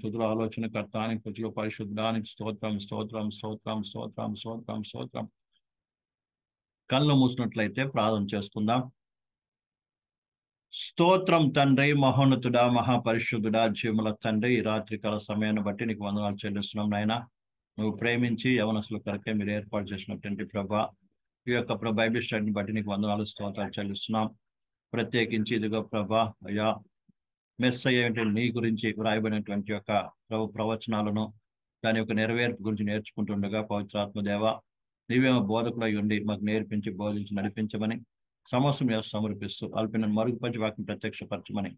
తుదుల ఆలోచనకర్తానికి తుతులు పరిశుద్ధానికి స్తోత్రం స్తోత్రం స్తోత్రం స్తోత్రం స్తోత్రం స్తోత్రం. కళ్ళు మూసినట్లయితే ప్రార్థన చేసుకుందాం. స్తోత్రం తండ్రి, మహోన్నతుడా, మహాపరిశుద్ధుడా, జీవుల తండ్రి, ఈ రాత్రికాల సమయాన్ని బట్టి నీకు వందనాలు చెల్లిస్తున్నాం నాయన. నువ్వు ప్రేమించి యవనస్తుల కొరకే మీరు ఏర్పాటు చేసినటువంటి ప్రభా, ఈ యొక్క బైబిల్ స్టడీని బట్టి నీకు వందనాలు స్తోత్రాలు చెల్లిస్తున్నాం. ప్రత్యేకించి ఇదిగో ప్రభా, అయ్యా మెస్సయ్య నీ గురించి వ్రాయబడినటువంటి యొక్క ప్రవచనాలను దాని యొక్క నెరవేర్పు గురించి నేర్చుకుంటుండగా పవిత్రాత్మదేవ నీవేమో బోధకుడై ఉండి మాకు నేర్పించి బోధించి నడిపించమని సమస్య మీద సమర్పిస్తూ అల్పిన మరుగుపరిచి వాటిని ప్రత్యక్షపరచమని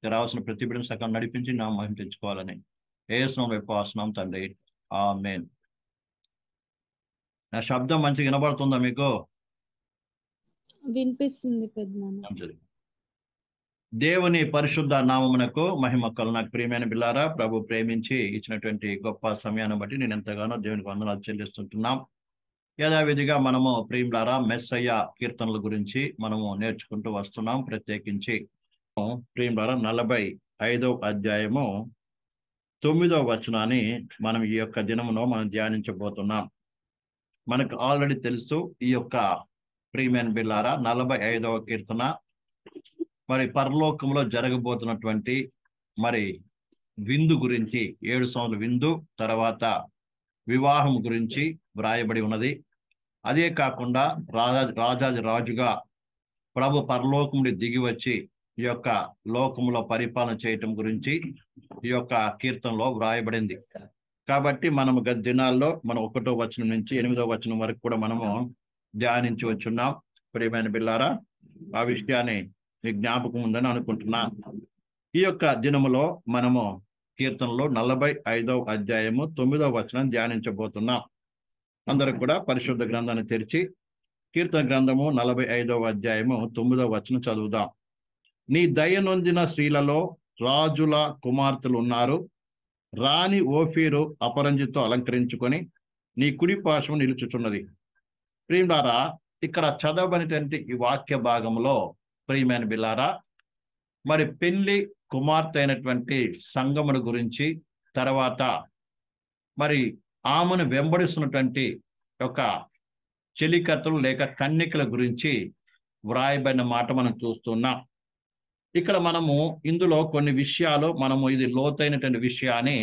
రావాల్సిన ప్రతి బిడ్డను సగం నడిపించి నా మహిమ తెచ్చుకోవాలని ఏసునామములో వైపు ఆశిస్తున్నాం తండ్రి, ఆమేన్. నా శబ్దం మంచిగా వినబడుతుందా మీకు? వినిపిస్తుంది పెద్దనాన్న. మంచిది. దేవుని పరిశుద్ధ నామమునకు మహిమ కలుగును. ప్రియమైన బిల్లారా, ప్రభు ప్రేమించి ఇచ్చినటువంటి గొప్ప సమయాన్ని బట్టి నేను ఎంతగానో దేవునికి వందనాలు చెల్లిస్తుంటున్నాం. యథావిధిగా మనము ప్రియులారా మెస్సయ్య కీర్తనల గురించి మనము నేర్చుకుంటూ వస్తున్నాం. ప్రత్యేకించి ప్రియులారా 45వ అధ్యాయము 9వ వచనాన్ని మనం ఈ యొక్క దినమును మనం ధ్యానించబోతున్నాం. మనకు ఆల్రెడీ తెలుసు ఈ యొక్క ప్రియమైన బిల్లారా 45వ కీర్తన మరి పరలోకంలో జరగబోతున్నటువంటి మరి విందు గురించి, 7 సంవత్సరాల విందు తర్వాత వివాహం గురించి వ్రాయబడి ఉన్నది. అదే కాకుండా రాజాది రాజుగా ప్రభు పరలోకముడి దిగి వచ్చి ఈ యొక్క లోకంలో పరిపాలన చేయటం గురించి ఈ యొక్క కీర్తనలో వ్రాయబడింది. కాబట్టి మనము గత దినాల్లో మనం 1వ వచనం నుంచి 8వ వచనం వరకు కూడా మనము ధ్యానించి వచ్చున్నాం. ప్రియమైన బిల్లారా, ఆ విషయాన్ని మీ జ్ఞాపకం ఉందని అనుకుంటున్నా. ఈ యొక్క దినములో మనము కీర్తనలో 45వ అధ్యాయము 9వ వచనం ధ్యానించబోతున్నాం. అందరూ కూడా పరిశుద్ధ గ్రంథాన్ని తెరిచి కీర్తన గ్రంథము 45వ అధ్యాయము 9వ వచనం చదువుదాం. నీ దయ నొందిన స్త్రీలలో రాజుల కుమార్తెలు ఉన్నారు. రాణి ఓఫీరు అపరంజితో అలంకరించుకొని నీ కుడి పార్శ్వం నిలుచుచున్నది. ప్రియులారా, ఇక్కడ చదవబడినటువంటి ఈ వాక్య భాగంలో ప్రియమైన బిల్లారా, మరి పెళ్లి కుమార్తె అయినటువంటి సంగమును గురించి, తర్వాత మరి ఆమెను వెంబడిస్తున్నటువంటి ఒక చెలికత్తలు లేక కన్యకల గురించి వ్రాయబడిన మాట మనం చూస్తున్నాం. ఇక్కడ మనము ఇందులో కొన్ని విషయాలు ఇది లోతైనటువంటి విషయాన్ని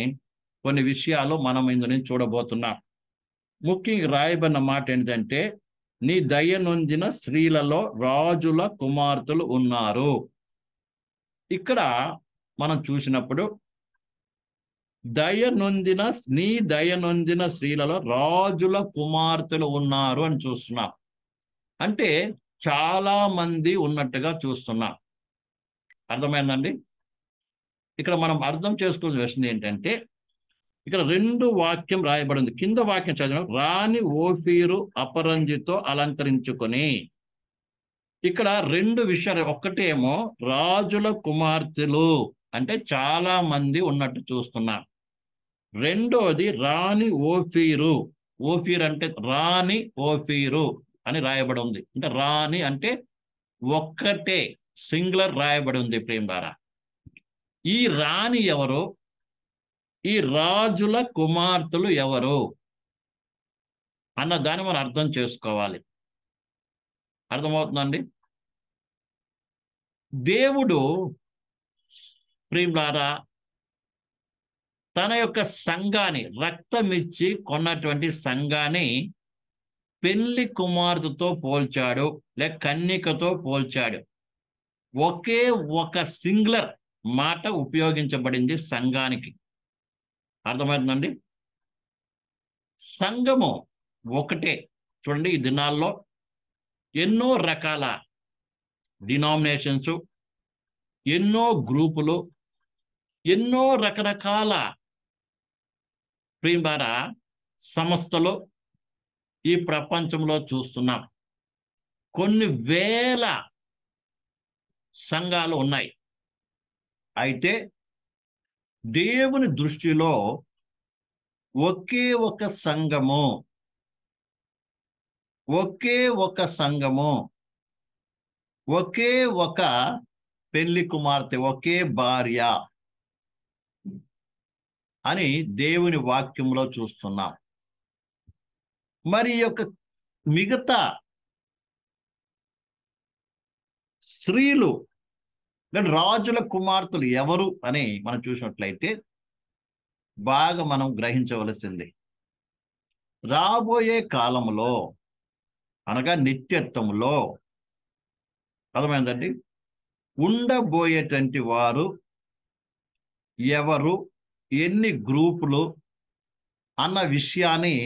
కొన్ని విషయాలు మనం ఇందు నుంచి చూడబోతున్నాం. ముఖ్యంగా రాయబడిన మాట ఏంటంటే, నీ దయ నొందిన స్త్రీలలో రాజుల కుమార్తెలు ఉన్నారు. ఇక్కడ మనం చూసినప్పుడు నీ దయ నొందిన స్త్రీలలో రాజుల కుమార్తెలు ఉన్నారు అని చూస్తున్నాం. అంటే చాలా మంది ఉన్నట్టుగా చూస్తున్నాం. అర్థమైందండి? ఇక్కడ మనం అర్థం చేసుకోవాల్సిన విషయం ఏంటంటే, ఇక్కడ 2 వాక్యం రాయబడింది. కింద వాక్యం చదివిన రాణి ఓఫీరు అపరంజితో అలంకరించుకొని, ఇక్కడ 2 విషయాలు. ఒక్కటేమో రాజుల కుమార్తెలు అంటే చాలా మంది ఉన్నట్టు చూస్తున్నాం. రెండోది రాణి ఓఫీరు. ఓఫీర్ అంటే రాణి ఓఫీరు అని రాయబడి ఉంది. అంటే రాణి అంటే ఒక్కటే, సింగులర్ రాయబడి ఉంది. ప్రేమదారా, ఈ రాణి ఎవరు? ఈ రాజుల కుమార్తెలు ఎవరు అన్న దాన్ని మనం అర్థం చేసుకోవాలి. అర్థమవుతుందండి? దేవుడు ప్రియులారా తన యొక్క సంఘాన్ని, రక్తమిచ్చి కొన్నటువంటి సంఘాన్ని పెళ్లి కుమార్తెతో పోల్చాడు, లేక కన్యకతో పోల్చాడు. ఒకే ఒక సింగులర్ మాట ఉపయోగించబడింది సంఘానికి. అర్థమవుతుందండి? సంఘము ఒకటే. చూడండి, ఈ దినాల్లో ఎన్నో రకాల డినామినేషన్స్, ఎన్నో గ్రూపులు, ఎన్నో రకరకాల ప్రియులారా సంస్థలు ఈ ప్రపంచంలో చూస్తున్నాం. కొన్ని వేల సంఘాలు ఉన్నాయి. అయితే దేవుని దృష్టిలో ఒకే ఒక సంఘము, ఒకే ఒక సంఘము, ఒకే ఒక పెళ్లి కుమార్తె, ఒకే భార్య. అని దేవుని వాక్యంలో చూస్తున్నాం. మరి ఈ యొక్క మిగతా స్త్రీలు రాజుల కుమార్తెలు ఎవరు అని మనం చూసినట్లయితే బాగా మనం గ్రహించవలసింది, రాబోయే కాలంలో అనగా నిత్యత్వంలో, అర్థమైందండి, ఉండబోయేటువంటి వారు ఎవరు, ఎన్ని గ్రూపులు అన్న విషయాన్ని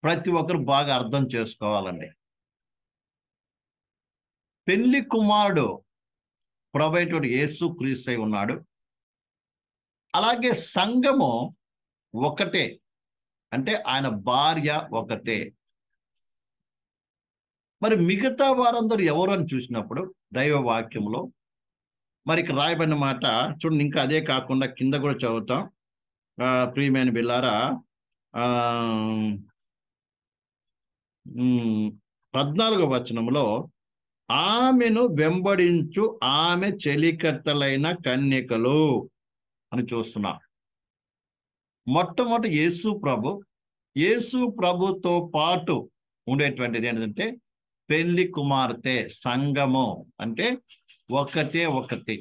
ప్రతి ఒక్కరు బాగా అర్థం చేసుకోవాలండి. పెళ్లి కుమారుడు ప్రభువైనటువంటి యేసు క్రీస్తు అయి ఉన్నాడు. అలాగే సంఘము ఒకటే, అంటే ఆయన భార్య ఒకటే. మరి మిగతా వారందరూ ఎవరు అని చూసినప్పుడు దైవ వాక్యంలో మరి ఇక్కడ రాయబడిన మాట చూడండి. ఇంకా అదే కాకుండా కింద కూడా చదువుతాం. ప్రియమైన బిల్లారా, 14వ వచనంలో ఆమెను వెంబడించు ఆమె చెలికత్తలైన కన్యకలు అని చూస్తున్నా. మొట్టమొదటి యేసు ప్రభుతో పాటు ఉండేటువంటిది ఏంటంటే పెళ్లి కుమార్తె, సంఘము అంటే ఒకటి.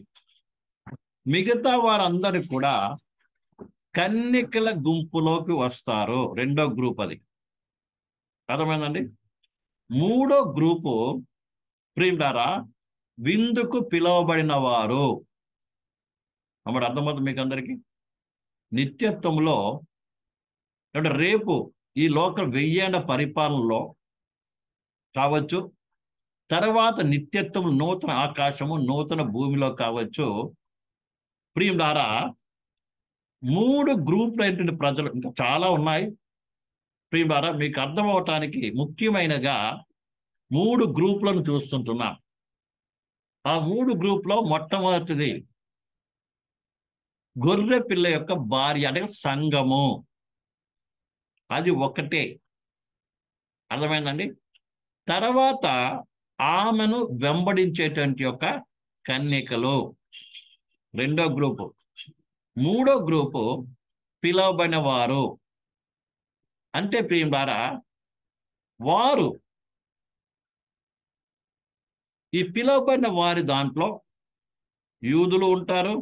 మిగతా వారందరూ కూడా కన్యకల గుంపులోకి వస్తారు. రెండో గ్రూప్ అది, అర్థమైందండి. మూడో గ్రూపు ప్రియులారా విందుకు పిలువబడిన వారు. అప్పుడు అర్థమవుతుంది మీకు అందరికీ. నిత్యత్వంలో అంటే రేపు ఈ లోక 1000 ఏళ్ల పరిపాలనలో కావచ్చు, తర్వాత నిత్యత్వం నూతన ఆకాశము నూతన భూమిలో కావచ్చు, ప్రియులారా 3 గ్రూపులు ఏంటంటే ప్రజలు ఇంకా చాలా ఉన్నాయి. ప్రియులారా మీకు అర్థం అవటానికి ముఖ్యమైనగా 3 గ్రూపులను చూస్తుంటున్నాం. ఆ 3 గ్రూపులో మొట్టమొదటిది గొర్రె పిల్ల యొక్క భార్య, అంటే సంఘము. అది ఒకటే, అర్థమైందండి. తర్వాత ఆమెను వెంబడించేటువంటి యొక్క కన్యకలు, రెండో గ్రూపు. మూడో గ్రూపు పిలువబడిన వారు, అంటే ప్రియులారా వారు ఈ పిలువబడిన వారి దాంట్లో యూదులు ఉంటారు,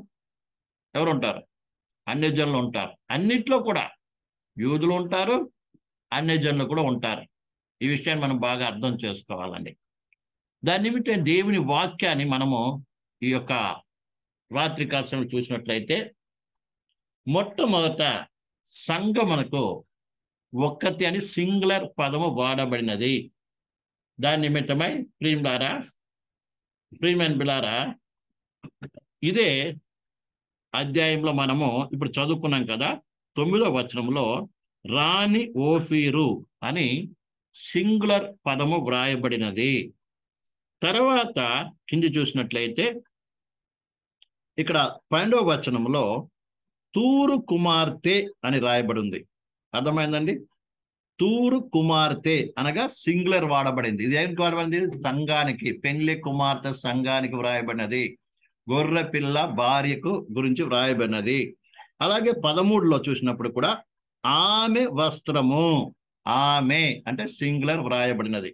ఎవరు ఉంటారు, అన్యజనులు ఉంటారు. అన్నిట్లో కూడా యూదులు ఉంటారు, అన్యజనులు కూడా ఉంటారు. ఈ విషయాన్ని మనం బాగా అర్థం చేసుకోవాలండి. దాని నిమిత్తం దేవుని వాక్యాన్ని మనము ఈ యొక్క రాత్రి కాలంలో చూసినట్లయితే మొట్టమొదట సంఘమునకు ఒక్కతి అని సింగులర్ పదము వాడబడినది. దాని నిమిత్తమై ప్రియమైన బిలారా ఇదే అధ్యాయంలో మనము ఇప్పుడు చదువుకున్నాం కదా, 9వ వచనంలో రాణి ఓఫీరు అని సింగులర్ పదము వ్రాయబడినది. తర్వాత కింది చూసినట్లయితే ఇక్కడ 12వ వచనంలో తూరు కుమార్తె అని రాయబడి ఉంది. అర్థమైందండి. తూరు కుమార్తె అనగా సింగులర్ వాడబడింది. ఇది ఏం వాడబడింది? సంఘానికి, పెళ్లి కుమార్తె సంఘానికి వ్రాయబడినది. గొర్రె పిల్ల భార్యకు గురించి వ్రాయబడినది. అలాగే 13లో చూసినప్పుడు కూడా ఆమె వస్త్రము, ఆమె అంటే సింగులర్ వ్రాయబడినది.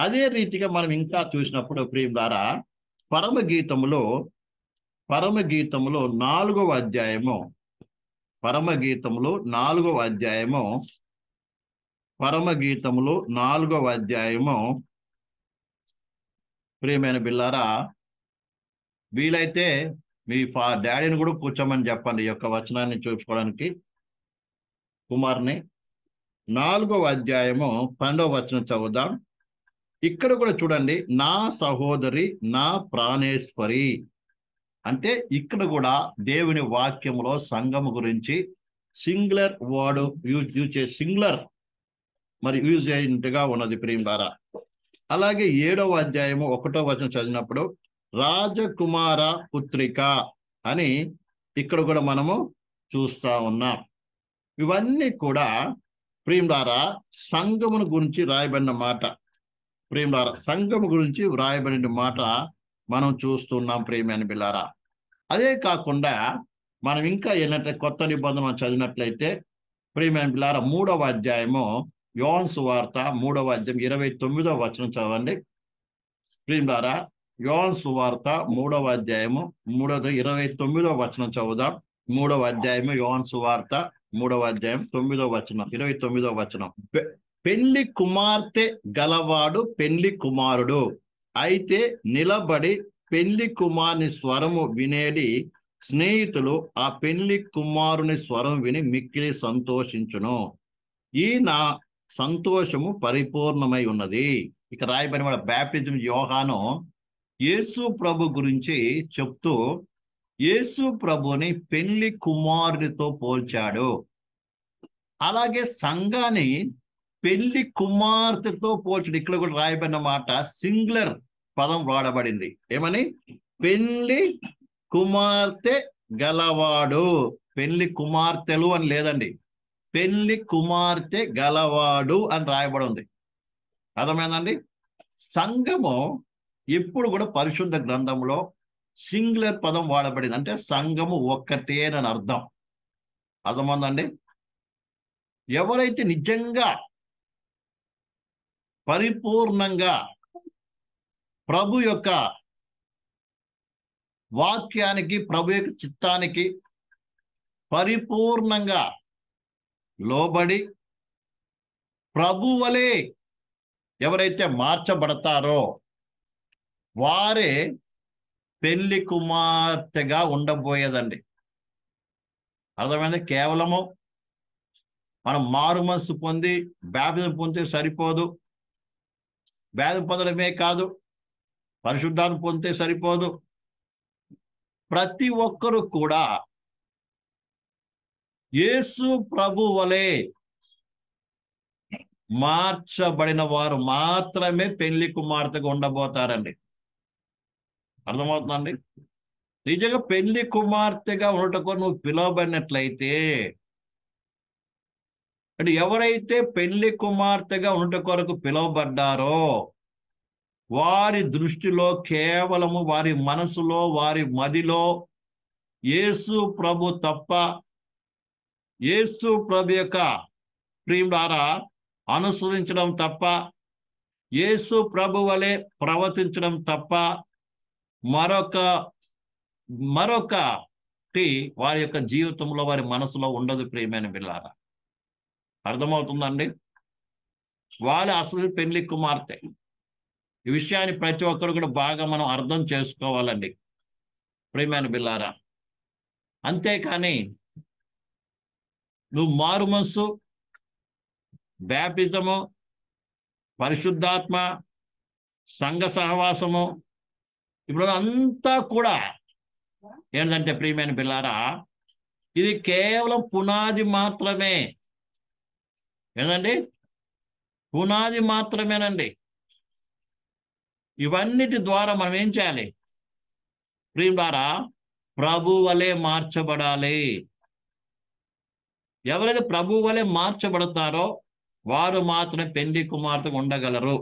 అదే రీతిగా మనం ఇంకా చూసినప్పుడు ప్రియం ద్వారా పరమగీతములో 4వ అధ్యాయము, పరమగీతములో 4వ అధ్యాయము ప్రియమైన బిల్లారా వీలైతే మీ డాడీని కూడా కూర్చోమని చెప్పండి ఈ యొక్క వచనాన్ని చూసుకోవడానికి. కుమార్ని 4వ అధ్యాయము 12వ వచనం చదువుదాం. ఇక్కడ కూడా చూడండి, నా సహోదరి నా ప్రాణేశ్వరి అంటే ఇక్కడ కూడా దేవుని వాక్యంలో సంఘము గురించి సింగులర్ వర్డ్ యూజ్ చేసి సింగులర్ మరి యూజ్ అయినట్టుగా ఉన్నది ప్రియం ద్వారా. అలాగే 7వ అధ్యాయము 1వ వచనం చదివినప్పుడు రాజకుమార పుత్రిక అని ఇక్కడ కూడా మనము చూస్తా ఉన్నాం. ఇవన్నీ కూడా ప్రియం ద్వారా సంఘమును గురించి రాయబడిన మాట. ప్రియం ద్వారా సంఘము గురించి వ్రాయబడిన మాట మనం చూస్తున్నాం ప్రియమైన బిల్లారా. అదే కాకుండా మనం ఇంకా ఏంటంటే కొత్త నిబంధన చదివినట్లయితే ప్రియమైన బిడ్డలారా 3వ అధ్యాయము యోహాను సువార్త 3వ అధ్యాయం 29వ వచనం చదవండి. ప్రియమైన యోహాను సువార్త 3వ అధ్యాయము 29వ వచనం చదువుదాం. 3వ అధ్యాయము యోహాను సువార్త 3వ అధ్యాయం 9వ వచనం 29వ వచనం. పెళ్లి కుమార్తె గలవాడు పెళ్లి కుమారుడు అయితే నిలబడి పెళ్లి కుమారుని స్వరము వినేడి స్నేహితులు ఆ పెళ్లి కుమారుని స్వరం విని మిక్కిలి సంతోషించును. ఈ నా సంతోషము పరిపూర్ణమై ఉన్నది. ఇక రాయబడిన వాడు బాప్టిజం యోహాను యేసు ప్రభు గురించి చెప్తూ యేసు ప్రభుని పెళ్లి కుమారుడితో పోల్చాడు. అలాగే సంఘాన్ని పెళ్లి కుమార్తెతో పోల్చడు. ఇక్కడ కూడా రాయబడిన మాట సింగులర్ పదం వాడబడింది. ఏమని? పెళ్లి కుమార్తె గలవాడు. పెళ్లి కుమార్తెలు అని లేదండి, పెళ్లి కుమార్తె గలవాడు అని రాయబడి ఉంది. అర్థమైందండి? సంఘము ఎప్పుడు కూడా పరిశుద్ధ గ్రంథంలో సింగులర్ పదం వాడబడింది. అంటే సంఘము ఒక్కటేనని అర్థం. అర్థమైందండి? ఎవరైతే నిజంగా పరిపూర్ణంగా ప్రభు యొక్క వాక్యానికి, ప్రభు యొక్క చిత్తానికి పరిపూర్ణంగా లోబడి ప్రభు వలె ఎవరైతే మార్చబడతారో వారే పెళ్లి కుమార్తెగా ఉండబోయేదండి. అర్థమైంది? కేవలము మనం మారు మనసు పొంది బాప్టిజం పొందితే సరిపోదు. బాప్టిజం పొందడమే కాదు, పరిశుద్ధాన్ని పొందితే సరిపోదు. ప్రతి ఒక్కరు కూడా యేసు ప్రభు వలె మార్చబడిన వారు మాత్రమే పెళ్లి కుమార్తెగా ఉండబోతారండి. అర్థమవుతుందండి? నిజంగా పెళ్లి కుమార్తెగా ఉండటకు నువ్వు పిలువబడినట్లయితే, అంటే ఎవరైతే పెళ్లి కుమార్తెగా ఉండట కొరకు పిలువబడ్డారో వారి దృష్టిలో కేవలము వారి మనసులో, వారి మదిలో యేసు ప్రభు తప్ప, యేసు ప్రభు యొక్క ప్రియం ద్వారా అనుసరించడం తప్ప, యేసు ప్రభు వలె ప్రవర్తించడం తప్ప మరొకటి వారి యొక్క జీవితంలో, వారి మనసులో ఉండదు. ప్రియమైన బిడ్డలారా, అర్థమవుతుందండి? వాళ్ళ అసలు పెళ్లి కుమార్తె. ఈ విషయాన్ని ప్రతి ఒక్కరు కూడా బాగా మనం అర్థం చేసుకోవాలండి ప్రియమైన బిడ్డలారా. అంతేకాని నువ్వు మారు మనసు, బాప్టిజము, పరిశుద్ధాత్మ, సంఘ సహవాసము, ఇప్పుడు అంతా కూడా ఏంటంటే ప్రియమైన బిడ్డలారా, ఇది కేవలం పునాది మాత్రమే. ఏంటండి? పునాది మాత్రమేనండి. ఇవన్నిటి ద్వారా మనం ఏం చేయాలి? ప్రియం ద్వారా ప్రభు వలె మార్చబడాలి. ఎవరైతే ప్రభు వలె మార్చబడతారో వారు మాత్రమే పెళ్లి కుమార్తెగా ఉండగలరు.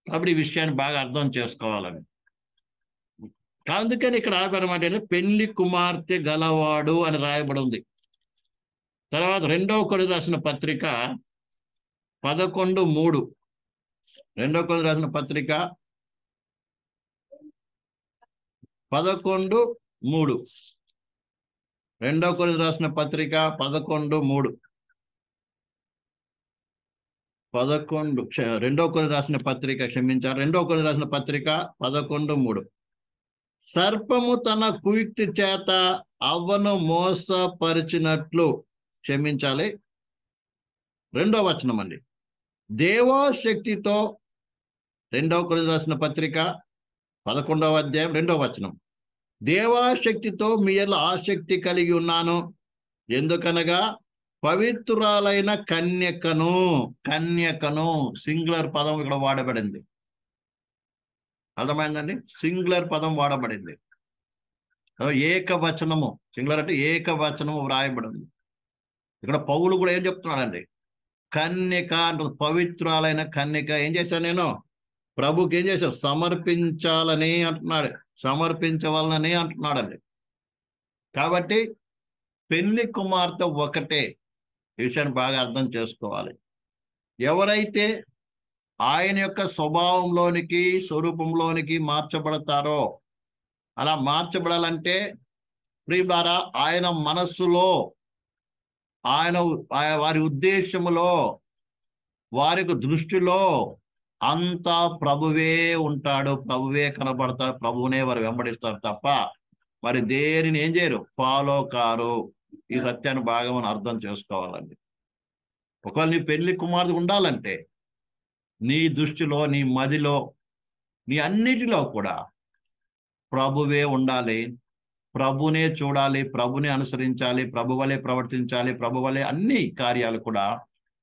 కాబట్టి ఈ విషయాన్ని బాగా అర్థం చేసుకోవాలని. అందుకని ఇక్కడ రాయబడమాట పెళ్లి కుమార్తె గలవాడు అని రాయబడి ఉంది. తర్వాత 2వ కొరింథీయులకు రాసిన పత్రిక 11:3. 2వ కొరింథీయులకు రాసిన పత్రిక 11:3. 2వ కొరింథీయులకు రాసిన పత్రిక 11:3. 2వ కొరింథీయులకు రాసిన పత్రిక 2వ కొరింథీయులకు రాసిన పత్రిక 11:3. సర్పము తన కుయుక్తి చేత అవ్వను మోసపరిచినట్లు, క్షమించాలి, 2వ వచనం అండి. దేవాశక్తితో, 2వ కొరింథీయులకు రాసిన పత్రిక 11వ అధ్యాయం 2వ వచనం. దేవాశక్తితో మీ యందు ఆసక్తి కలిగి ఉన్నాను, ఎందుకనగా పవిత్రురాలైన కన్యకను. కన్యకను సింగులర్ పదం ఇక్కడ వాడబడింది. అర్థమైందండి? సింగులర్ పదం వాడబడింది. ఏకవచనము, సింగులర్ అంటే ఏకవచనము వ్రాయబడింది. ఇక్కడ పౌలు కూడా ఏం చెప్తున్నాడండి? కన్యక అంటుంది. పవిత్రాలైన కన్యక ఏం చేశాను నేను? ప్రభుకి ఏం చేశాను? సమర్పించాలని అంటున్నాడు, సమర్పించవాలని అంటున్నాడండి. కాబట్టి పెళ్లి కుమార్తె ఒకటే. ఈ విషయాన్ని బాగా అర్థం చేసుకోవాలి. ఎవరైతే ఆయన యొక్క స్వభావంలోనికి, స్వరూపంలోనికి మార్చబడతారో, అలా మార్చబడాలంటే ప్రియులారా, ఆయన మనస్సులో, ఆయన వారి ఉద్దేశములో, వారికి దృష్టిలో అంతా ప్రభువే ఉంటాడు, ప్రభువే కనబడతాడు, ప్రభువునే వారు వెంబడిస్తారు తప్ప మరి దేనిని ఏం చేయరు, ఫాలో కారు. ఈ సత్యాన్ని బాగా మనం అర్థం చేసుకోవాలండి. ఒకవేళ నీ పెళ్లి కుమార్తె ఉండాలంటే నీ దృష్టిలో, నీ మదిలో, నీ అన్నిటిలో కూడా ప్రభువే ఉండాలి, ప్రభునే చూడాలి, ప్రభునే అనుసరించాలి, ప్రభు వలె ప్రవర్తించాలి, ప్రభు వలె అన్ని కార్యాలు కూడా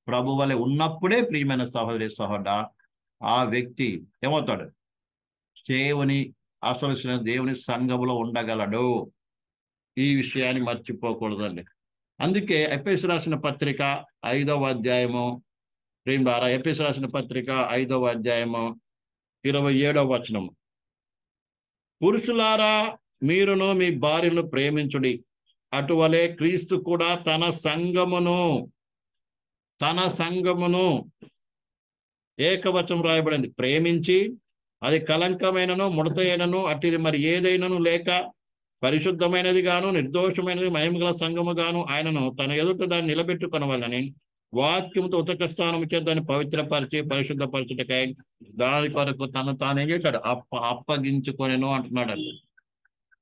ప్రభు వలె ఉన్నప్పుడే ప్రియమైన సహోదరి సహోదరుడా ఆ వ్యక్తి ఏమవుతాడు, దేవుని సంఘములో ఉండగలడు. ఈ విషయాన్ని మర్చిపోకూడదండి. అందుకే ఎఫెసీయులకు రాసిన పత్రిక 5వ అధ్యాయము, ప్రియులారా, ఎఫెసీయులకు రాసిన పత్రిక 5వ అధ్యాయము 27వ వచనం, పురుషులారా మీరును మీ భార్యను ప్రేమించుడి, అటువలే క్రీస్తు కూడా తన సంఘమును ఏకవచనం రాయబడింది, ప్రేమించి అది కలంకమైనను ముడతైనను అట్టిది మరి ఏదైనను లేక పరిశుద్ధమైనది గాను నిర్దోషమైనది మహిమగల సంఘము గాను ఆయనను తన ఎదుట దాన్ని నిలబెట్టుకొనవలని వాక్యముతో ఉతక స్థానము చేత దాన్ని పవిత్రపరిచి పరిశుద్ధపరచుటకై దాని కొరకు తను తాను ఏం చేశాడు, అప్పగించుకొనెను అంటున్నాడు.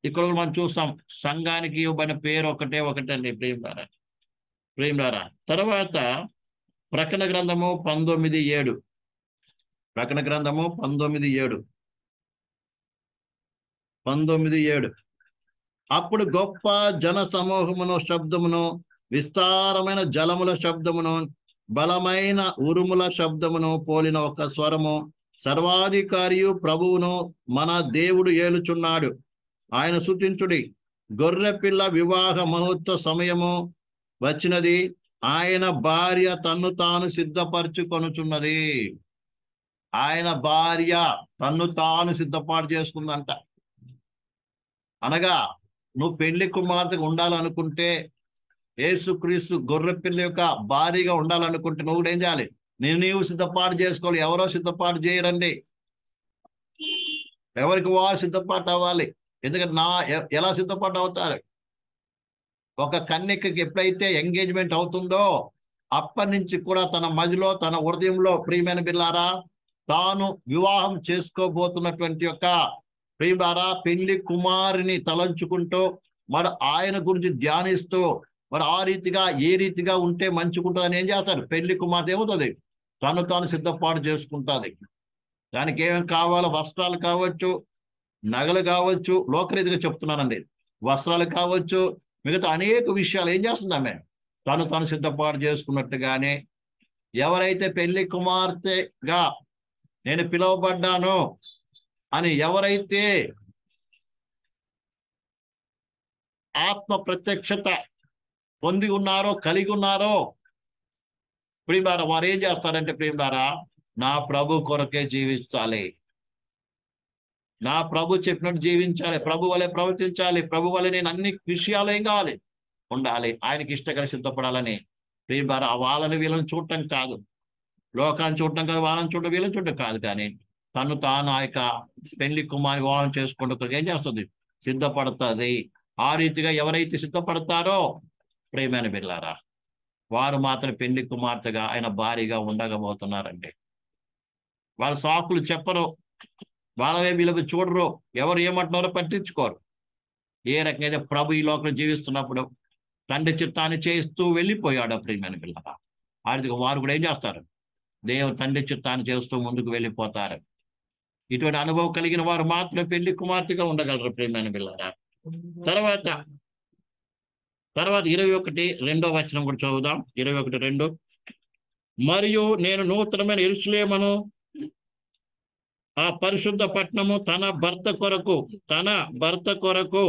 ఇక్కడ మనం చూస్తాం, సంఘానికి ఇవ్వబడిన పేరు ఒకటండి ప్రియులారా. తర్వాత ప్రకటన గ్రంథము 19:7, ప్రకటన గ్రంథము 19:7, అప్పుడు గొప్ప జన సమూహమును శబ్దమును, విస్తారమైన జలముల శబ్దమును, బలమైన ఉరుముల శబ్దమును పోలిన ఒక స్వరము, సర్వాధికారియు ప్రభువును మన దేవుడు ఏలుచున్నాడు, ఆయన స్తుతించుడి, గొర్రె పిల్ల వివాహ ముహూర్త సమయము వచ్చినది, ఆయన భార్య తన్ను తాను సిద్ధపరచుకొనుచున్నది. ఆయన భార్య తన్ను తాను సిద్ధపాటు చేసుకుందంట. అనగా నువ్వు పెళ్లి కుమార్తెగా ఉండాలనుకుంటే, యేసుక్రీస్తు గొర్రె పిల్ల యొక్క భార్యగా ఉండాలనుకుంటే నువ్వు ఏం చేయాలి, నీవు సిద్ధపాటు చేసుకోవాలి. ఎవరో సిద్ధపాటు చేయరండి, ఎవరికి వారు సిద్ధపాటు అవ్వాలి. ఎందుకంటే ఎలా సిద్ధపాటు అవుతారు, ఒక కన్యకకి ఎప్పుడైతే ఎంగేజ్మెంట్ అవుతుందో అప్పటి నుంచి కూడా తన మదిలో, తన హృదయంలో ప్రియమైన బిల్లారా, తాను వివాహం చేసుకోబోతున్నటువంటి యొక్క ప్రియులారా పెళ్లి కుమారుని తలంచుకుంటూ మరి ఆయన గురించి ధ్యానిస్తూ మరి ఏ రీతిగా ఉంటే మంచుకుంటుంది అని ఏం చేస్తారు, పెళ్లి కుమార్తె ఏమవుతుంది, తాను సిద్ధపాటు చేసుకుంటుంది. దానికి ఏమేమి కావాలో, వస్త్రాలు కావచ్చు, నగలు కావచ్చు, లోకరీతిగా చెప్తున్నానండి, వస్త్రాలు కావచ్చు, మిగతా అనేక విషయాలు ఏం చేస్తుంది ఆమె, తాను సిద్ధపాటు చేసుకున్నట్టుగానే ఎవరైతే పెళ్లి కుమార్తెగా నేను పిలువబడ్డాను అని ఎవరైతే ఆత్మ ప్రత్యక్షత పొంది ఉన్నారో, కలిగి ఉన్నారో ప్రియులారా, వారు ఏం చేస్తారంటే ప్రియులారా, నా ప్రభు కొరకే జీవించాలి, నా ప్రభు చెప్పినట్టు జీవించాలి, ప్రభు వలె ప్రవర్తించాలి, ప్రభు వలె నేను అన్ని విషయాలు ఏం కావాలి, ఉండాలి, ఆయనకి ఇష్టంగా సిద్ధపడాలని ప్రియులారా, వాళ్ళని వీళ్ళని చూడటం కాదు, లోకాన్ని చూడటం కాదు, వాళ్ళని చూడటం వీళ్ళని చూడటం కాదు, కానీ తాను ఆ యొక్క పెళ్లి కుమారి వివాహం చేసుకుంటూ ఏం చేస్తుంది, సిద్ధపడుతుంది. ఆ రీతిగా ఎవరైతే సిద్ధపడతారో ప్రియమైన బిడ్డలారా, వారు మాత్రం పెళ్లి కుమార్తెగా ఆయన భారీగా ఉండకపోతున్నారండి. వాళ్ళ సాకులు చెప్పరు, వాళ్ళవే వీళ్ళకి చూడరు, ఎవరు ఏమంటున్నారో పట్టించుకోరు. ఏ రకంగా ప్రభు ఈ లోకంలో జీవిస్తున్నప్పుడు తండ్రి చిత్తాన్ని చేస్తూ వెళ్ళిపోయాడు ప్రియమైన బిడ్డలారా, ఆ రీతిగా వారు కూడా ఏం చేస్తారు, దేవుడు తండ్రి చిత్తాన్ని చేస్తూ ముందుకు వెళ్ళిపోతారు. ఇటువంటి అనుభవం కలిగిన వారు మాత్రం పెళ్లి కుమార్తెగా ఉండగలరు ప్రియమైన బిడ్డలారా. తర్వాత 21:2 వచనం కూడా చదువుదాం. 21:2, మరియు నేను నూతనమైన యెరూషలేమును ఆ పరిశుద్ధ పట్టణము తన భర్త కొరకు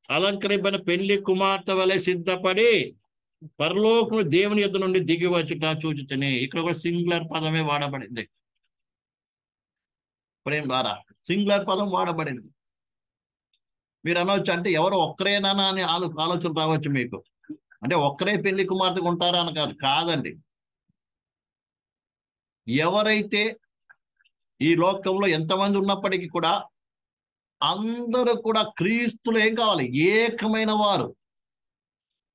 అలంకరించిన పెళ్లి కుమార్తె వలె సిద్ధపడి పరలోకము దేవుని యొద్ద నుండి దిగి వచ్చుట చూచుతని. ఇక్కడ కూడా సింగులర్ పదమే వాడబడింది ప్రేమ ద్వారా, సింగులర్ పదం వాడబడింది. మీరు అనవచ్చు, అంటే ఎవరు ఒక్కరేనా అని ఆలోచన రావచ్చు మీకు. అంటే ఒక్కరే పెళ్లి కుమార్తెగా ఉంటారా అని కాదండి. ఎవరైతే ఈ లోకంలో ఎంతమంది ఉన్నప్పటికీ కూడా అందరూ కూడా క్రీస్తులు ఏం కావాలి? ఏకమైన వారు.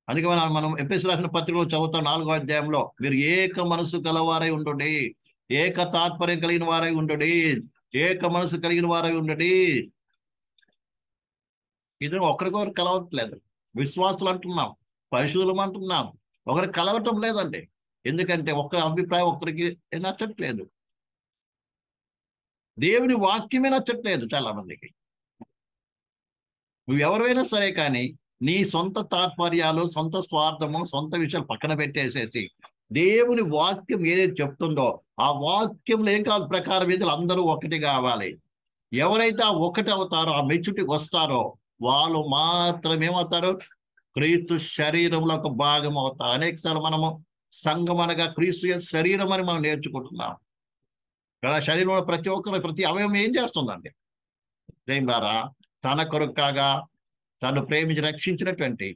అందుకే మనం ఎఫెసీయులకు రాసిన పత్రికలో చదువుతాం 4వ అధ్యాయంలో, మీరు ఏక మనసు గలవారై ఉండండి, ఏక తాత్పర్యం కలిగిన వారై ఉండండి, ఏక మనసు కలిగిన వారై ఉండండి. ఇది ఒకరికొకరు కలవట్లేదు. విశ్వాసులు అంటున్నాం, పరిశుద్ధులం అంటున్నాం, ఒకరు కలవటం లేదండి. ఎందుకంటే ఒక్క అభిప్రాయం ఒక్కరికి నచ్చట్లేదు. దేవుని వాక్యమే నచ్చట్లేదు చాలా మందికి. నువ్వు ఎవరైనా సరే కానీ నీ సొంత తాత్పర్యాలు, సొంత స్వార్థము, సొంత విషయాలు పక్కన పెట్టేసేసి దేవుని వాక్యం ఏదైతే చెప్తుందో ఆ వాక్యంలో ఏం కావాలి ప్రకారం వీధులు అందరూ ఒకటి కావాలి. ఎవరైతే ఆ ఒకటి అవుతారో, ఆ మెచ్చుటికి వస్తారో వాళ్ళు మాత్రమే ఏమవుతారు? క్రీస్తు శరీరంలో ఒక భాగం అవుతారు. అనేకసార్లు మనము సంఘం అనగా క్రీస్తు శరీరం అని మనం నేర్చుకుంటున్నాం కదా. శరీరంలో ప్రతి ఒక్కరు, ప్రతి అవయవం ఏం చేస్తుందండి? దేని ద్వారా తన కొరకు కాగా తను ప్రేమించి రక్షించినటువంటి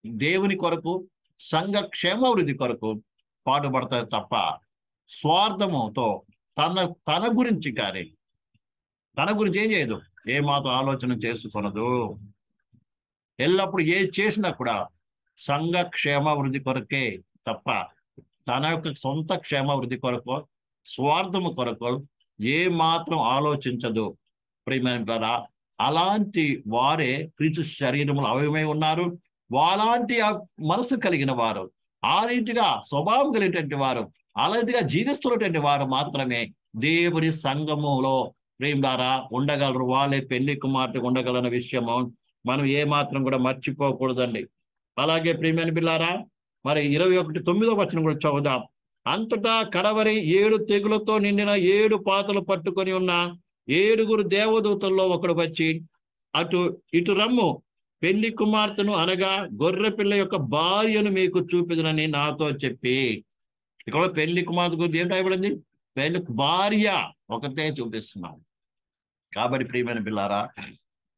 దేవుని కొరకు, సంఘ క్షేమాభివృద్ధి కొరకు పాటుపడతారు తప్ప స్వార్థముతో తన గురించి కానీ తన గురించి ఏం చేయదు, ఏమాత్రం ఆలోచన చేసుకొనదు. ఎల్లప్పుడు ఏది చేసినా కూడా సంఘ క్షేమాభివృద్ధి కొరకే తప్ప తన యొక్క సొంత క్షేమాభివృద్ధి కొరకు, స్వార్థము కొరకు ఏ మాత్రం ఆలోచించదు. ప్రియమైన కదా, అలాంటి వారే క్రీస్తు శరీరములు అవయవమై ఉన్నారు. అలాంటి మనసు కలిగిన వారు, ఆ రీతిగా స్వభావం కలిగినటువంటి వారు, అలాంటిగా జీవిస్తున్నటువంటి వారు మాత్రమే దేవుని సంఘములో ప్రేమ ద్వారా ఉండగలరు. వాళ్ళే పెళ్లి కుమార్తె ఉండగలన్న విషయము మనం ఏ మాత్రం కూడా మర్చిపోకూడదండి. అలాగే ప్రియమైన బిల్లారా, మరి 21:9 వచనం కూడా చదువుదాం. అంతటా కడవరి 7 తెగులతో నిండిన 7 పాతలు పట్టుకొని ఉన్న 7 దేవదూతల్లో ఒకడు వచ్చి, ఇటు రమ్ము, పెళ్లి కుమార్తెను అనగా గొర్రె పిల్ల యొక్క భార్యను మీకు చూపిదనని నాతో చెప్పి. ఇక్కడ పెళ్లి కుమార్తె గురించి ఏం రాయబడింది? పెళ్లి భార్య ఒకతే చూపిస్తున్నాం. కాబట్టి ప్రియమైన బిల్లారా,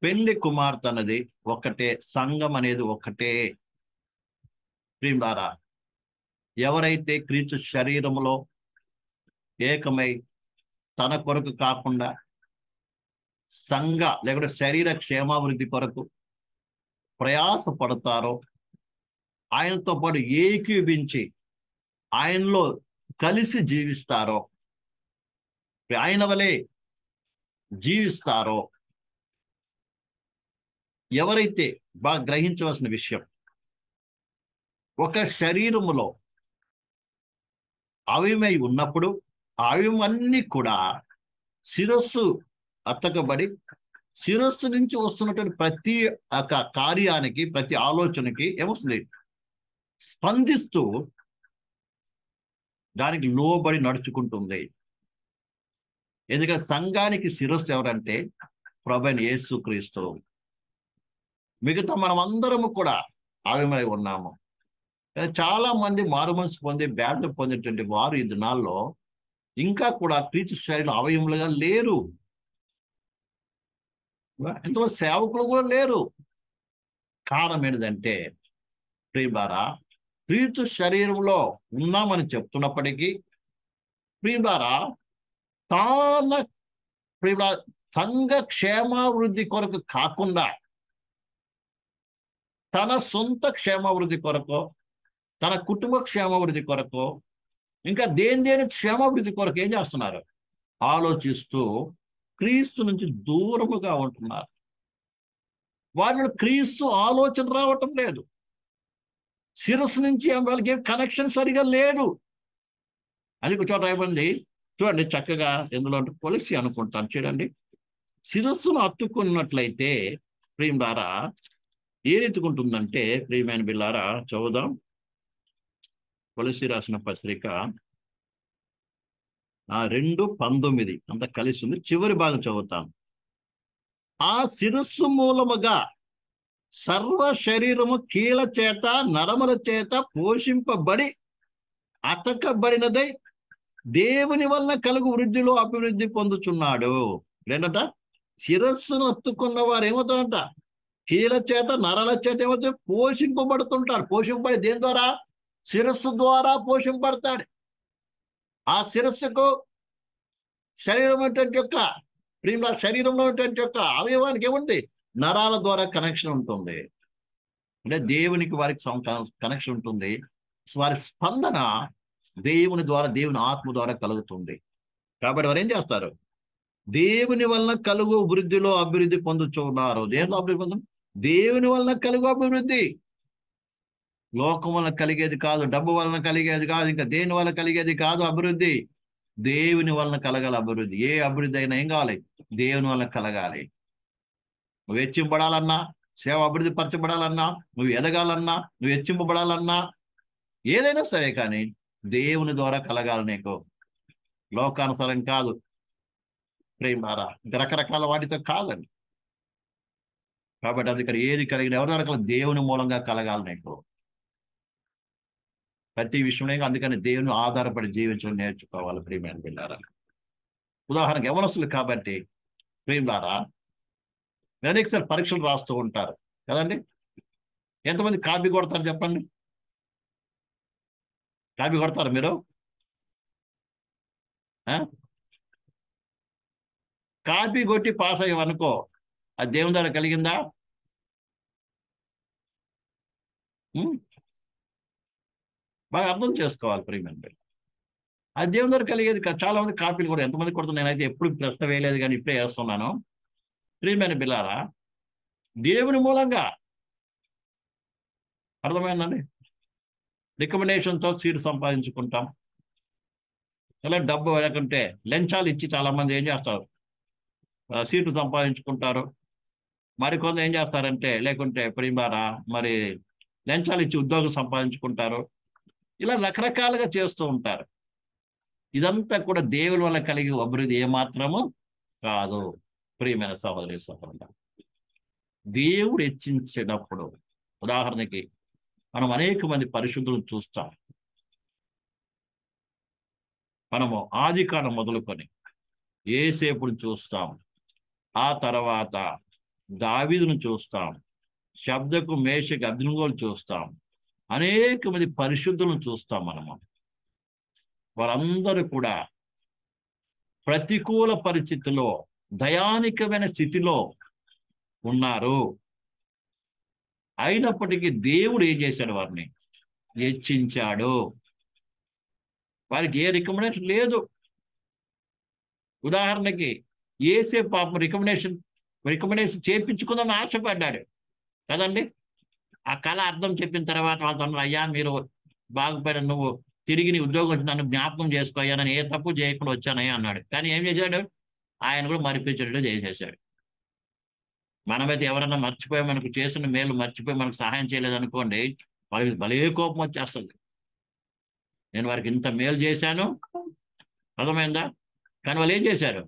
పెళ్లి కుమార్తె అన్నది ఒకటే, సంఘం అనేది ఒకటే. ప్రియులారా, ఎవరైతే క్రీస్తు శరీరములో ఏకమై తన కొరకు కాకుండా సంఘ లేకుంటే శరీర క్షేమాభివృద్ధి కొరకు ప్రయాస పడతారో, ఆయనతో పాటు ఏకీభించి ఆయనలో కలిసి జీవిస్తారో, ఆయన వలె జీవిస్తారో, ఎవరైతే బాగా గ్రహించవలసిన విషయం, ఒక శరీరములో అవయవమై ఉన్నప్పుడు ఆ అవయవం అన్ని కూడా శిరస్సు అత్తకబడి శిరస్సు నుంచి వస్తున్నటువంటి ప్రతి కార్యానికి, ప్రతి ఆలోచనకి ఏమొస్తుంది? స్పందిస్తూ దానికి లోబడి నడుచుకుంటుంది. ఎందుకంటే సంఘానికి శిరస్సు ఎవరంటే ప్రభువైన యేసుక్రీస్తు. మిగతా మనం అందరము కూడా అవయవమై ఉన్నాము. చాలా మంది మారుమనసు పొంది బ్యాడ్లు పొందేటువంటి వారు ఈ దినాల్లో ఇంకా కూడా క్రీస్తు శరీరంలో అవయములుగా లేరు. ఎంతో సేవకులు కూడా లేరు. కారణం ఏంటంటే ప్రియులారా, క్రీస్తు శరీరంలో ఉన్నామని చెప్తున్నప్పటికీ ప్రియులారా, సంఘ క్షేమాభివృద్ధి కొరకు కాకుండా తన సొంత క్షేమాభివృద్ధి కొరకు, తన కుటుంబ క్షేమాభివృద్ధి కొరకు, ఇంకా దేని క్షేమాభివృద్ధి కొరకు ఏం చేస్తున్నారు? ఆలోచిస్తూ క్రీస్తు నుంచి దూరముగా ఉంటున్నారు. వారిలో క్రీస్తు ఆలోచన రావటం లేదు. శిరస్సు నుంచి వాళ్ళకి ఏం కనెక్షన్ సరిగా లేదు. అది చోట రాయబండి చూడండి చక్కగా. ఎందులో అంటే కొలిసి అనుకుంటాను చూడండి. శిరస్సును అత్తుకున్నట్లయితే ప్రియం ద్వారా ఏదెత్తుకుంటుందంటే, ప్రియమైన బిల్లారా చదువుదాం. కొలిసి రాసిన పత్రిక 2:19 అంత కలిసి ఉంది. చివరి భాగం చదువుతాం. ఆ శిరస్సు మూలముగా సర్వ శరీరము కీల చేత నరముల చేత పోషింపబడి అతకబడినదై దేవుని వలన కలుగు వృద్ధిలో అభివృద్ధి పొందుచున్నాడు. ఏంటంట? శిరస్సును అత్తుకున్న వారు ఏమవుతారంట? కీల చేత నరాల చేత ఏమవుతుంది? పోషింపబడుతుంటాడు. పోషింపబడి దేని ద్వారా? శిరస్సు ద్వారా పోషింపబడతాడు. ఆ శిరస్సుకు శరీరం ఉన్నటువంటి యొక్క శరీరంలో ఉన్నటువంటి యొక్క అవయవానికి ఏముంది? నరాల ద్వారా కనెక్షన్ ఉంటుంది. అంటే దేవునికి వారికి కనెక్షన్ ఉంటుంది. వారి స్పందన దేవుని ద్వారా, దేవుని ఆత్మ ద్వారా కలుగుతుంది. కాబట్టి వారు ఏం చేస్తారు? దేవుని వలన కలుగు వృద్ధిలో అభివృద్ధి పొందుతున్నారు. దేనిలో అభివృద్ధి పొందు? దేవుని వలన కలుగు అభివృద్ధి. లోకం వలన కలిగేది కాదు, డబ్బు వలన కలిగేది కాదు, ఇంకా దేని వలన కలిగేది కాదు అభివృద్ధి. దేవుని వలన కలగాలి అభివృద్ధి. ఏ అభివృద్ధి అయినా ఏం కావాలి? దేవుని వలన కలగాలి. నువ్వు హెచ్చింపబడాలన్నా, సేవ అభివృద్ధి పరచబడాలన్నా, నువ్వు ఎదగాలన్నా, నువ్వు హెచ్చింపబడాలన్నా, ఏదైనా సరే కానీ దేవుని ద్వారా కలగాలి నీకు. లోకానుసారం కాదు, ప్రేమారా రకరకాల వాటితో కాదండి. కాబట్టి అందుకని ఏది కలిగిన ఎవరి ద్వారా కలగాలి? దేవుని మూలంగా కలగాలి నీకు ప్రతి విషయంలో. అందుకని దేవుని ఆధారపడి జీవించడం నేర్చుకోవాలి ప్రియమైన బిడ్డలారా. ఉదాహరణకు యవనస్తులు కాబట్టి ప్రియులారా, అనేకసారి పరీక్షలు రాస్తూ ఉంటారు కదండి. ఎంతమంది కాపీ కొడతారు చెప్పండి? కాపీ కొడతారు మీరు? కాపీ కొట్టి పాస్ అయ్యావనుకో, అది దేవుని ద్వారా కలిగిందా? బాగా అర్థం చేసుకోవాలి ప్రియమైన బిడ్డ. అది దేవుని ద్వారా కలిగేది. చాలా మంది కాపీలు కూడా ఎంతమంది కొడుతున్నారు? నేనైతే ఎప్పుడు ప్రశ్న వేయలేదు, కానీ ఇప్పుడే వేస్తున్నాను. ప్రియమైన బిడ్డలారా, దేవుని మూలంగా అర్థమైందండి. రికమెండేషన్తో సీట్ సంపాదించుకుంటాం. ఇలా డబ్బు లేకుంటే లంచాలు ఇచ్చి చాలా మంది ఏం చేస్తారు? సీట్లు సంపాదించుకుంటారు. మరికొంత ఏం చేస్తారంటే లేకుంటే ప్రియులారా మరి లంచాలు ఇచ్చి ఉద్యోగం సంపాదించుకుంటారు. ఇలా రకరకాలుగా చేస్తూ ఉంటారు. ఇదంతా కూడా దేవుని వల్ల కలిగే అభివృద్ధి ఏమాత్రము కాదు ప్రియమైన సహోదరి సహోదరులు. దేవుడు హెచ్చించేటప్పుడు ఉదాహరణకి మనం అనేక మంది పరిశుద్ధులను చూస్తాం. మనము ఆదికాండం మొదలుకొని యేసేపుని చూస్తాం, ఆ తర్వాత దావీదును చూస్తాం, శబ్దకు మేషకు అబ్దెనగోను చూస్తాం, అనేక మంది పరిశుద్ధులను చూస్తాం. మనము వారందరూ కూడా ప్రతికూల పరిస్థితిలో దయానికమైన స్థితిలో ఉన్నారు. అయినప్పటికీ దేవుడు ఏం చేశాడు? వారిని హెచ్చించాడు. వారికి ఏ రికమెండేషన్ లేదు. ఉదాహరణకి యేసేపు పాపం రికమెండేషన్ చేయించుకుందని ఆశపడ్డాడు కదండి. ఆ కళ అర్థం చెప్పిన తర్వాత వాళ్ళతో అన్నారు, అయ్యా మీరు బాగుపడి నువ్వు తిరిగి నీ ఉద్యోగం వచ్చి నన్ను జ్ఞాపకం చేసుకోయ్యా, నేను ఏ తప్పు చేయకుండా వచ్చానయ్యా అన్నాడు. కానీ ఏం చేశాడు? ఆయన కూడా మరిపించేటట్టు చేసేసాడు. మనమైతే ఎవరన్నా మర్చిపోయి మనకు చేసిన మేలు మర్చిపోయి మనకు సహాయం చేయలేదనుకోండి, వాళ్ళకి భలే కోపం వచ్చేస్తుంది. నేను వారికి ఇంత మేలు చేశాను, అర్థమైందా? కానీ వాళ్ళు ఏం చేశారు?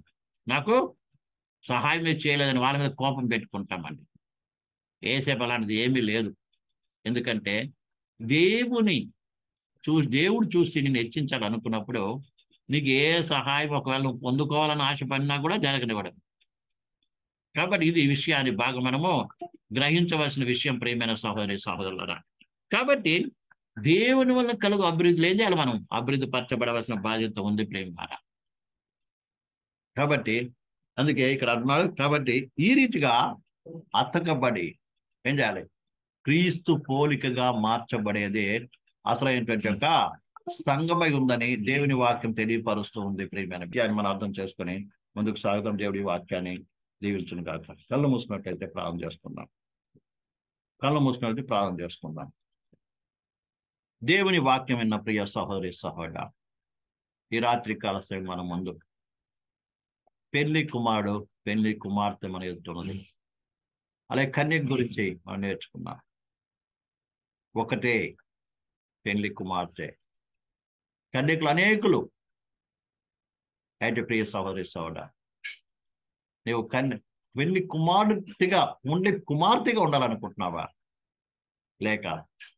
నాకు సహాయం చేయలేదని వాళ్ళ మీద కోపం పెట్టుకుంటామండి. యేసేపు అలాంటిది ఏమీ లేదు. ఎందుకంటే దేవుడు చూసి నేను హెచ్చించాలనుకున్నప్పుడు నీకు ఏ సహాయం ఒకవేళ నువ్వు పొందుకోవాలని ఆశపడినా కూడా జరగనివ్వడు. కాబట్టి ఇది విషయాన్ని బాగా మనము గ్రహించవలసిన విషయం ప్రియమైన సహోదరి సహోదరులరా. కాబట్టి దేవుని వల్ల కలుగు అభివృద్ధిలో ఏం చేయాలి? మనం అభివృద్ధి పరచబడవలసిన బాధ్యత ఉంది ప్రేమ. కాబట్టి అందుకే ఇక్కడ అంటున్నాడు. కాబట్టి ఈ రీతిగా అతకబడి ఏం చేయాలి? క్రీస్తు పోలికగా మార్చబడేదే అసలైనటువంటి యొక్క సంగమై ఉందని దేవుని వాక్యం తెలియపరుస్తూ ఉంది ప్రియమైన విషయాన్ని మనం అర్థం చేసుకుని ముందుకు సాగుతాం. దేవుడి వాక్యాన్ని దీవించును కాక. కళ్ళు మూసుకున్నట్లయితే ప్రారంభం చేసుకుందాం. దేవుని వాక్యం విన్న ప్రియ సహోదరి సహోదర, ఈ రాత్రి కాల సమయం మన ముందు పెళ్లి కుమారుడు పెళ్లి కుమార్తె మన ఎదుగుతున్నది. అలాగే కన్యక గురించి మనం నేర్చుకున్నాం. ఒకటే పెళ్లి కుమార్తె, కన్యకులు అనేకులు. అయితే ప్రియ సహోదరి సహోదర, నీవు పెళ్లి కుమార్తెగా ఉండాలనుకుంటున్నావా? లేక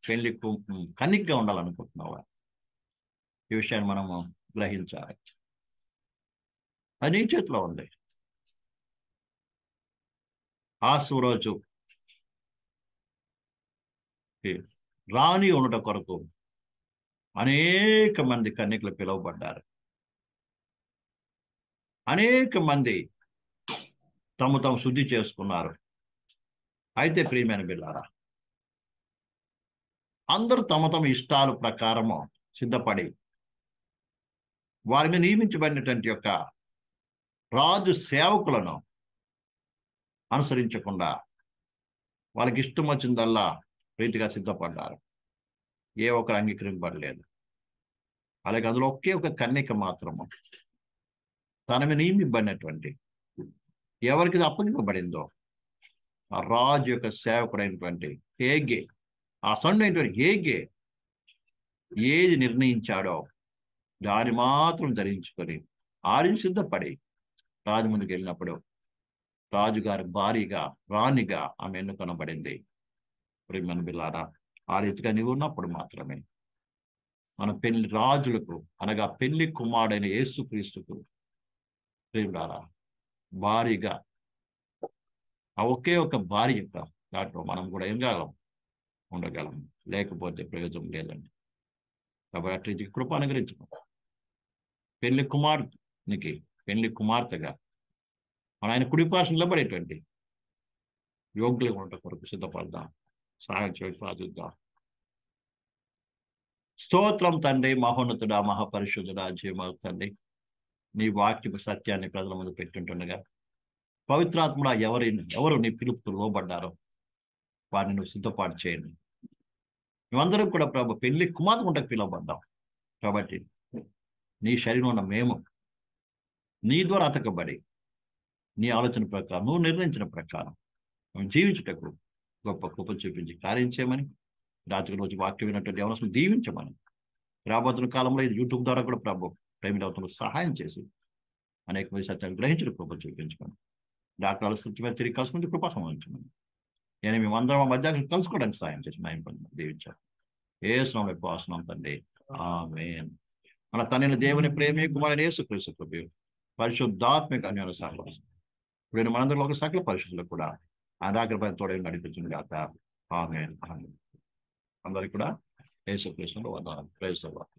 పెళ్లి కన్యకగా ఉండాలనుకుంటున్నావా? ఈ విషయాన్ని మనము గ్రహించాలి. అది నీ చేతిలో ఉంది. ఆసు రోజు రాణి ఉండట కొరకు అనేక మంది కన్యకలు పిలువబడ్డారు. అనేక మంది తాము శుద్ధి చేసుకున్నారు. అయితే ప్రియమైన బిడ్డలారా, అందరూ తమ ఇష్టాల ప్రకారము సిద్ధపడి వారి మీద నియమించబడినటువంటి యొక్క రాజు సేవకులను అనుసరించకుండా వాళ్ళకి ఇష్టం వచ్చిందల్లా రీతిగా సిద్ధపడ్డారు. ఏ ఒక్కరు అంగీకరింపబడలేదు. అలాగే అందులో ఒకే ఒక కన్యక మాత్రము తన మీద నియమింపబడినటువంటి, ఎవరికి అప్పగింపబడిందో ఆ రాజు యొక్క సేవకుడైనటువంటి హేగే, ఆ సండైనటువంటి హేగే ఏది నిర్ణయించాడో దాన్ని మాత్రం ధరించుకొని ఆడిని సిద్ధపడి రాజు ముందుకు వెళ్ళినప్పుడు రాజుగారి భార్యగా, రాణిగా ఆమె ఎన్నుకొనబడింది. ప్రియమైన బిడ్డలారా, ఆ రీతిగా నీవు ఉన్నప్పుడు మాత్రమే మన పెళ్లి రాజులకు, అనగా పెళ్లి కుమారుడైన యేసుక్రీస్తుకు ప్రియులారా భారీగా ఆ ఒకే ఒక భార్య యొక్క దాంట్లో మనం కూడా ఏం కాగలం, ఉండగలం. లేకపోతే ప్రయోజనం లేదండి. కాబట్టి ఇది కృప అనుగ్రహించడం. పెళ్లి కుమార్తెనికి, పెళ్లి కుమార్తెగా మన ఆయన కుడిపార్శ్వం నిలబడేటువంటి యోగ్యులుగా ఉండటం కొరకు సిద్ధపడదాం. సహాయం చేసి ప్రార్థిద్దాం. స్తోత్రం తండ్రి, మహోన్నతుడా, మహాపరిశుద్ధుడా, జీవము తండ్రి, నీ వాక్యపు సత్యాన్ని ప్రజల ముందు పెట్టుంటుండగా పవిత్రాత్ముడా ఎవరు నీ పిలుపుకు లోబడ్డారో వారిని నువ్వు సిద్ధపాటు చేయండి. మేమందరం కూడా ప్రభు పెళ్లి కుమార్తె ఉండకు పిలువబడ్డాం. కాబట్టి నీ శరీరం ఉన్న మేము నీ ద్వారా అతకబడి నీ ఆలోచన ప్రకారం, నువ్వు నిర్ణయించిన ప్రకారం మేము జీవించుటకు గొప్ప కృప చూపించి కార్యం చేయమని, రాత్రి రోజు వాక్యం విన్నటువంటి ఎవరిని దీవించమని, రాబోతున్న కాలంలో ఇది యూట్యూబ్ ద్వారా కూడా ప్రభు ప్రేమిడవుతున్న సహాయం చేసి అనేక మంది సత్యాన్ని గ్రహించిన కృప చూపించమని, డాక్టర్ల సత్యమైన తిరిగి కలుసుకుంటే కృప సంబంధించమని, నేను మేమందరం మధ్యాహ్నం కలుసుకోవడానికి సహాయం చేసి మా ఇంపని దీవించాను. ఏ స్నామం ఎక్కువ ఆసనం తండ్రి, ఆమేన్. మన తండ్రి దేవుని ప్రేమే, కుమారుని యేసుక్రీస్తు కృపయు, పరిశుద్ధాత్మిక అన్యోన్య సహవాసం ఇప్పుడు మనందరిలో ఒక సకల పరిశుద్ధులకు కూడా ఆ దగ్గర తోడే నడిపించింది కాక. ఆమేన్. అందరికి కూడా యేసుక్రీస్తులో వందనాలు. Praise the lord.